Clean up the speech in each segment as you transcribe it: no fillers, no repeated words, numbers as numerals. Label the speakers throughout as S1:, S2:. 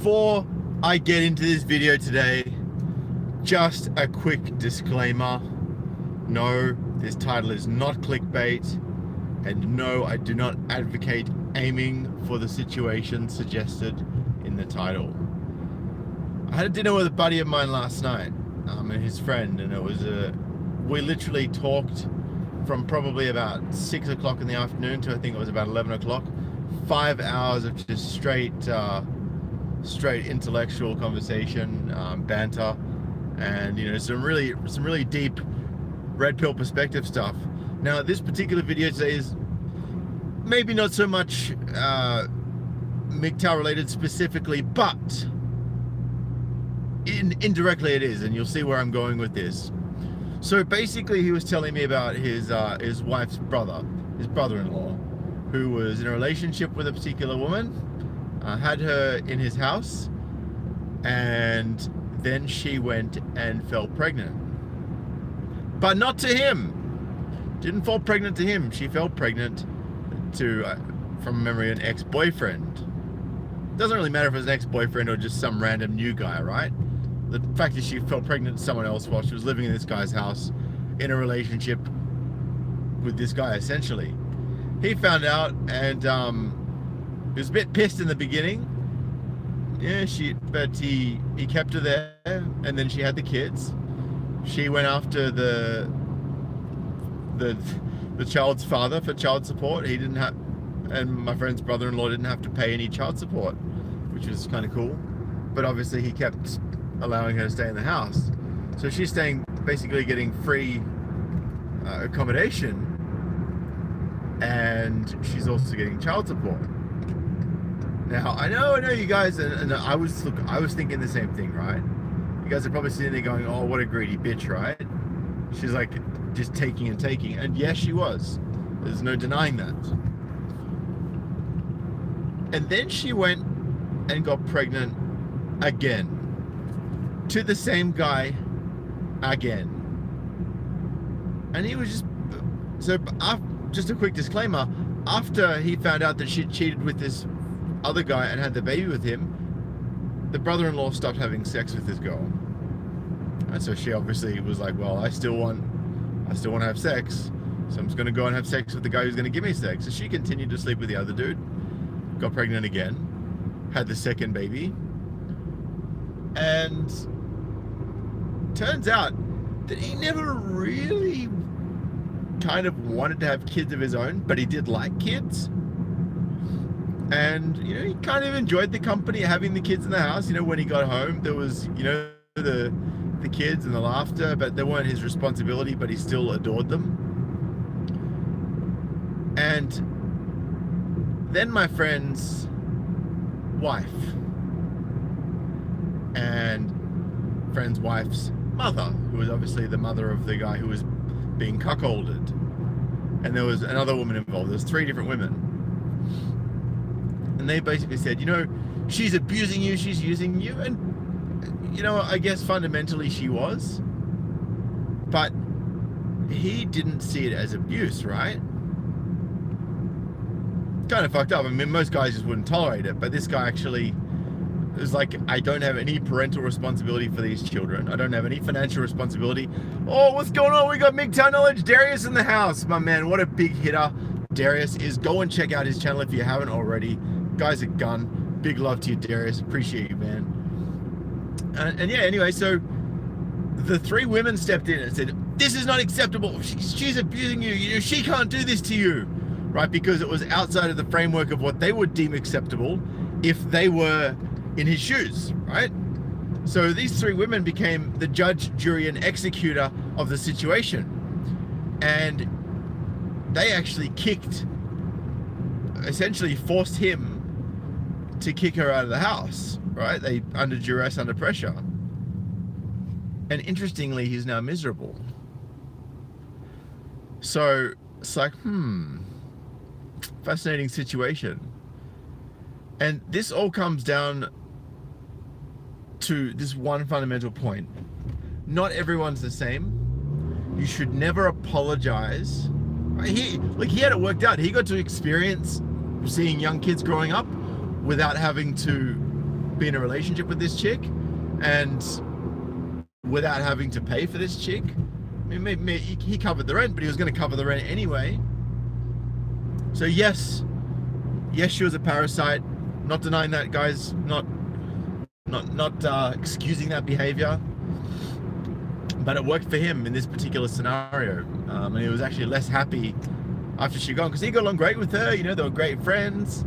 S1: before I get into this video today, just a quick disclaimer. No, this title is not clickbait, and no, I do not advocate aiming for the situation suggested in the title. I had a dinner with a buddy of mine last night, and his friend, and it was we literally talked from probably about 6 o'clock in the afternoon to I think it was about 11 o'clock. 5 hours of just straight intellectual conversation, banter, and some really deep red pill perspective stuff. Now, this particular video today is maybe not so much MGTOW related specifically, but indirectly it is, and you'll see where I'm going with this. So basically, he was telling me about his wife's brother, his brother-in-law, who was in a relationship with a particular woman, had her in his house, and then she went and fell pregnant. But not to him. Didn't fall pregnant to him. She fell pregnant to, from memory, an ex-boyfriend. Doesn't really matter if it was an ex-boyfriend or just some random new guy, right? The fact is she fell pregnant to someone else while she was living in this guy's house in a relationship with this guy, essentially. He found out, and he was a bit pissed in the beginning. Yeah, but he kept her there, and then she had the kids. She went after the child's father for child support. He didn't have, and my friend's brother-in-law didn't have to pay any child support, which was kind of cool. But obviously he kept allowing her to stay in the house. So she's staying, basically getting free accommodation, and she's also getting child support. Now, I know you guys, and I was thinking the same thing, right? You guys are probably sitting there going, oh, what a greedy bitch, right? She's like just taking and taking. And yes, she was. There's no denying that. And then she went and got pregnant again. To the same guy again. And he was just a quick disclaimer, after he found out that she cheated with this other guy and had the baby with him, the brother-in-law stopped having sex with this girl. And so she obviously was like, well, I still want to have sex, so I'm just going to go and have sex with the guy who's going to give me sex. So she continued to sleep with the other dude, got pregnant again, had the second baby, and turns out that he never really kind of wanted to have kids of his own, but he did like kids. And he kind of enjoyed the company of having the kids in the house. When he got home, there was the kids and the laughter, but they weren't his responsibility, but he still adored them. And then my friend's wife and friend's wife's mother, who was obviously the mother of the guy who was being cuckolded, and there was another woman involved. There's 3 different women, and they basically said, she's abusing you, she's using you. And I guess fundamentally she was, but he didn't see it as abuse, right? Kind of fucked up. I mean, most guys just wouldn't tolerate it, but this guy actually was like, I don't have any parental responsibility for these children. I don't have any financial responsibility. Oh, what's going on? We got MGTOW knowledge. Darius in the house. My man, what a big hitter Darius is. Go and check out his channel if you haven't already. Guy's a gun. Big love to you, Darius. Appreciate you, man. And yeah, anyway, so the 3 women stepped in and said, this is not acceptable. She's abusing you. She can't do this to you, right? Because it was outside of the framework of what they would deem acceptable if they were in his shoes, right? So these 3 women became the judge, jury, and executor of the situation. And they actually essentially forced him to kick her out of the house, right? They under duress, under pressure. And interestingly, he's now miserable. So it's like, fascinating situation. And this all comes down to this one fundamental point. Not everyone's the same. You should never apologize. He had it worked out. He got to experience seeing young kids growing up without having to be in a relationship with this chick and without having to pay for this chick. I mean, he covered the rent, but he was going to cover the rent anyway. So yes, she was a parasite. Not denying that, guys. Not excusing that behavior. But it worked for him in this particular scenario, and he was actually less happy after she gone because he got along great with her. You know, they were great friends.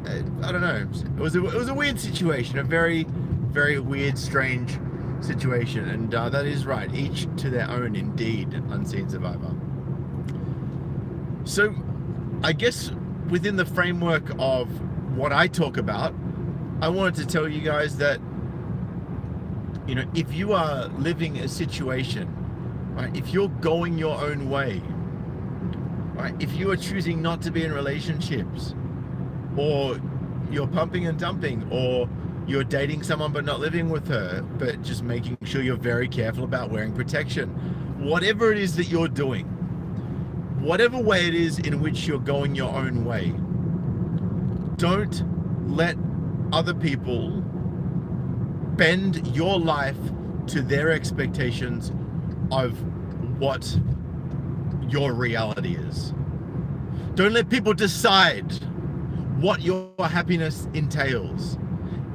S1: I don't know. It was a weird situation, a very, very weird, strange situation, and that is right. Each to their own, indeed. Unseen survivor. So, I guess within the framework of what I talk about, I wanted to tell you guys that, you know, if you are living a situation, right, if you're going your own way, right, if you are choosing not to be in relationships, or you're pumping and dumping, or you're dating someone but not living with her, but just making sure you're very careful about wearing protection, whatever it is that you're doing, whatever way it is in which you're going your own way, don't let other people bend your life to their expectations of what your reality is. Don't let people decide what your happiness entails.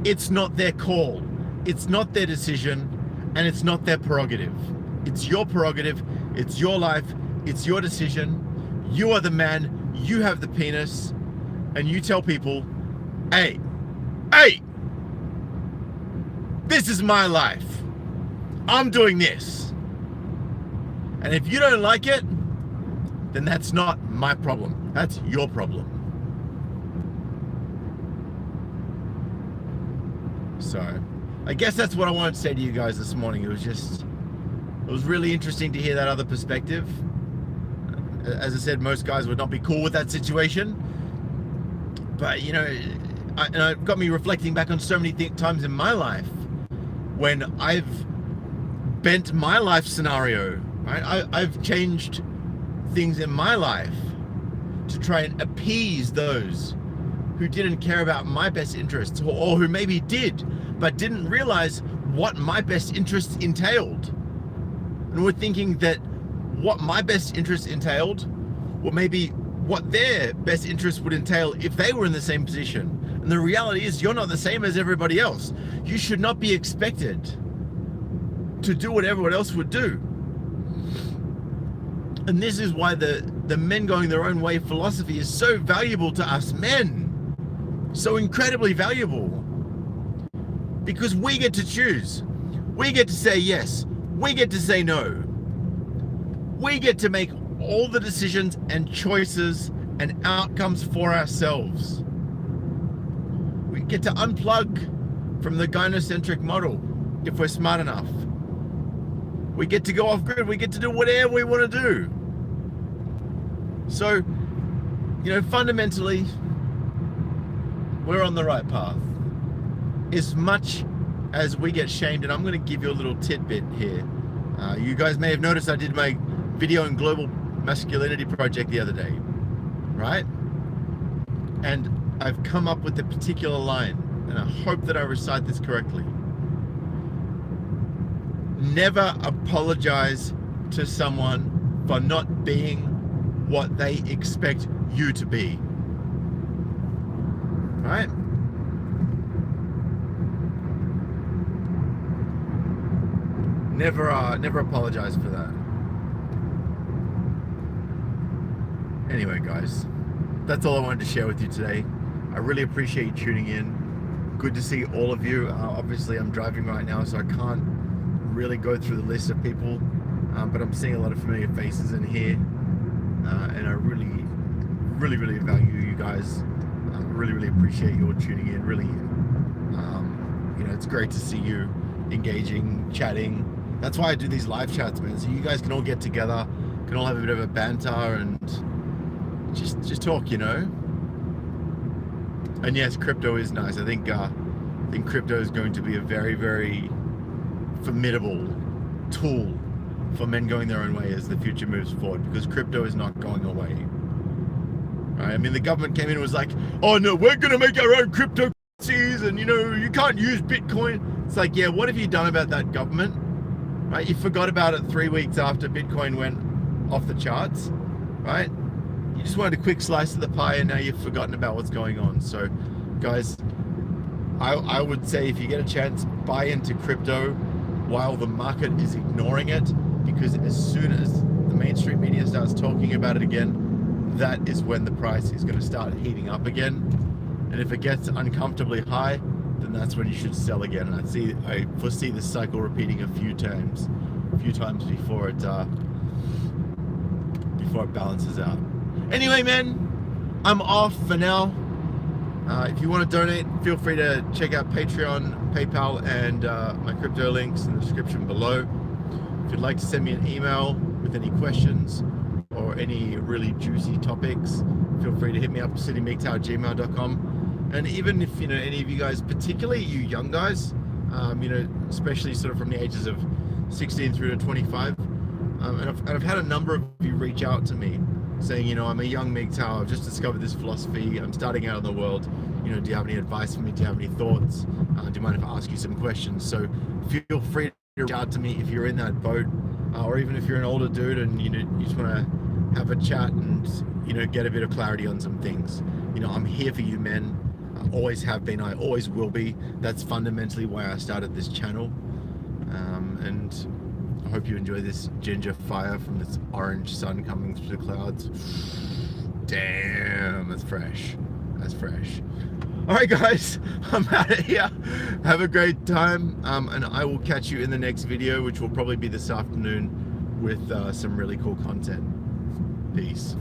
S1: It's not their call, it's not their decision, and it's not their prerogative. It's your prerogative, it's your life, it's your decision. You are the man, you have the penis, and you tell people, hey, this is my life. I'm doing this. And if you don't like it, then that's not my problem. That's your problem. So, I guess that's what I wanted to say to you guys this morning. It was really interesting to hear that other perspective. As I said, most guys would not be cool with that situation. But, you know, it got me reflecting back on so many times in my life when I've bent my life scenario, right? I've changed things in my life to try and appease those who didn't care about my best interests, or who maybe did, but didn't realize what my best interests entailed. And were thinking that what my best interests entailed, or maybe what their best interests would entail if they were in the same position. And the reality is, you're not the same as everybody else. You should not be expected to do what everyone else would do. And this is why the men going their own way philosophy is so valuable to us men. So incredibly valuable. Because we get to choose. We get to say yes. We get to say no. We get to make all the decisions and choices and outcomes for ourselves. We get to unplug from the gynocentric model if we're smart enough. We get to go off grid. We get to do whatever we want to do. So, you know, fundamentally, we're on the right path. As much as we get shamed, and I'm going to give you a little tidbit here. You guys may have noticed I did my video on global masculinity project the other day, right? And I've come up with a particular line, and I hope that I recite this correctly. Never apologize to someone for not being what they expect you to be. Right? Never apologize for that. Anyway, guys, that's all I wanted to share with you today. I really appreciate you tuning in. Good to see all of you. Obviously, I'm driving right now, so I can't really go through the list of people, but I'm seeing a lot of familiar faces in here, and I really value you guys. Really appreciate your tuning in. Really, you know, it's great to see you engaging, chatting. That's why I do these live chats, man. So you guys can all get together, can all have a bit of a banter and just talk, you know. And yes, crypto is nice. I think crypto is going to be a very, very formidable tool for men going their own way as the future moves forward, because crypto is not going away. Right? I mean, the government came in and was like, oh no, we're going to make our own cryptocurrency. cryptocurrencies and, you know, you can't use Bitcoin. It's like, yeah, what have you done about that, government? Right? You forgot about it 3 weeks after Bitcoin went off the charts, right? You just wanted a quick slice of the pie and now you've forgotten about what's going on. So, guys, I would say if you get a chance, buy into crypto while the market is ignoring it, because as soon as the mainstream media starts talking about it again, that is when the price is going to start heating up again. And if it gets uncomfortably high, then that's when you should sell again. And I foresee this cycle repeating a few times before it balances out. Anyway, man, I'm off for now. If you want to donate, feel free to check out Patreon, PayPal, and my crypto links in the description below. If you'd like to send me an email with any questions or any really juicy topics, feel free to hit me up, sydneymgtow@gmail.com. And even if, you know, any of you guys, particularly you young guys, you know, especially sort of from the ages of 16 through to 25, and I've had a number of you reach out to me saying, you know, I'm a young MGTOW, I've just discovered this philosophy, I'm starting out in the world, you know, do you have any advice for me, do you have any thoughts, do you mind if I ask you some questions? So feel free to reach out to me if you're in that boat, or even if you're an older dude and, you know, you just want to have a chat and, you know, get a bit of clarity on some things. You know, I'm here for you, men. I always have been, I always will be. That's fundamentally why I started this channel. And I hope you enjoy this ginger fire from this orange sun coming through the clouds. Damn, that's fresh. That's fresh. All right, guys, I'm out of here. Have a great time, and I will catch you in the next video, which will probably be this afternoon with some really cool content. Peace.